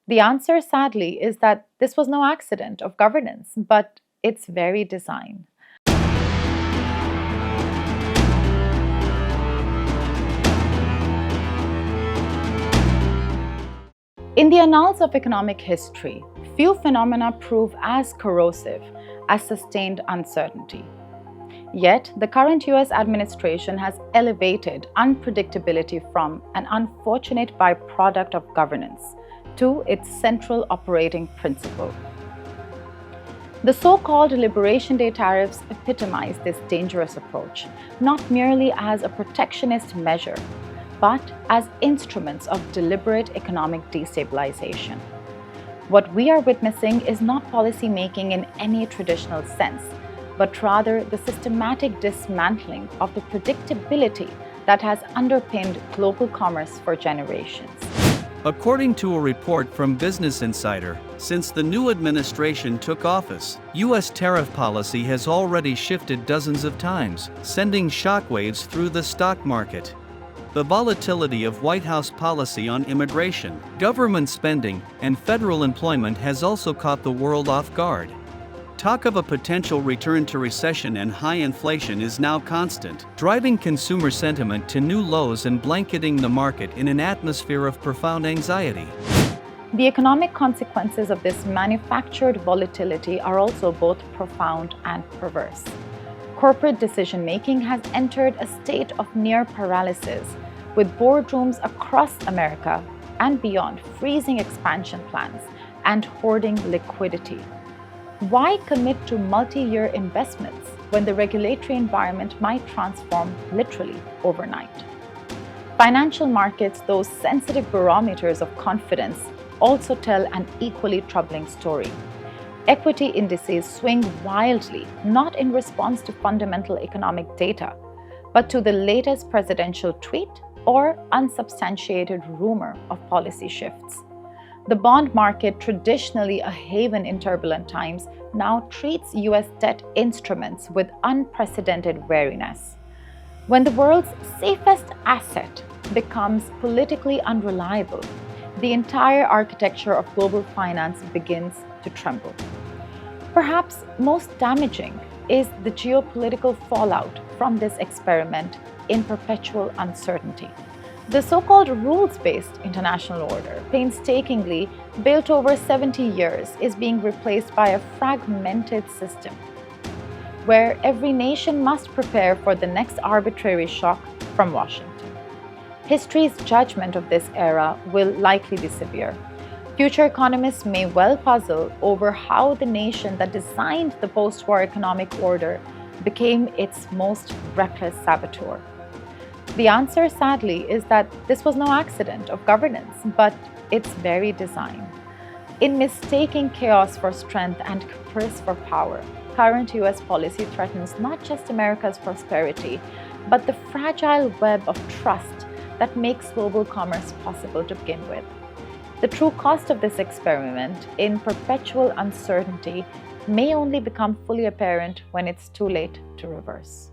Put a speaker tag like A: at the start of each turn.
A: The answer, sadly, is that this was no accident of governance, but its very design. In the annals of economic history, few phenomena prove as corrosive as sustained uncertainty. Yet, the current US administration has elevated unpredictability from an unfortunate byproduct of governance to its central operating principle. The so-called Liberation Day tariffs epitomize this dangerous approach, not merely as a protectionist measure, but as instruments of deliberate economic destabilization. What we are witnessing is not policy making in any traditional sense, but rather the systematic dismantling of the predictability that has underpinned global commerce for generations.
B: According to a report from Business Insider, since the new administration took office, U.S. tariff policy has already shifted dozens of times, sending shockwaves through the stock market. The volatility of White House policy on immigration, government spending, and federal employment has also caught the world off guard. Talk of a potential return to recession and high inflation is now constant, driving consumer sentiment to new lows and blanketing the market in an atmosphere of profound anxiety.
A: The economic consequences of this manufactured volatility are also both profound and perverse. Corporate decision-making has entered a state of near paralysis, with boardrooms across America and beyond freezing expansion plans and hoarding liquidity. Why commit to multi-year investments when the regulatory environment might transform literally overnight? Financial markets, those sensitive barometers of confidence, also tell an equally troubling story. Equity indices swing wildly, not in response to fundamental economic data, but to the latest presidential tweet or unsubstantiated rumor of policy shifts. The bond market, traditionally a haven in turbulent times, now treats US debt instruments with unprecedented wariness. When the world's safest asset becomes politically unreliable, the entire architecture of global finance begins to tremble. Perhaps most damaging is the geopolitical fallout from this experiment in perpetual uncertainty. The so-called rules-based international order, painstakingly built over 70 years, is being replaced by a fragmented system, where every nation must prepare for the next arbitrary shock from Washington. History's judgment of this era will likely be severe. Future economists may well puzzle over how the nation that designed the post-war economic order became its most reckless saboteur. The answer, sadly, is that this was no accident of governance, but its very design. In mistaking chaos for strength and caprice for power, current US policy threatens not just America's prosperity, but the fragile web of trust that makes global commerce possible to begin with. The true cost of this experiment in perpetual uncertainty may only become fully apparent when it's too late to reverse.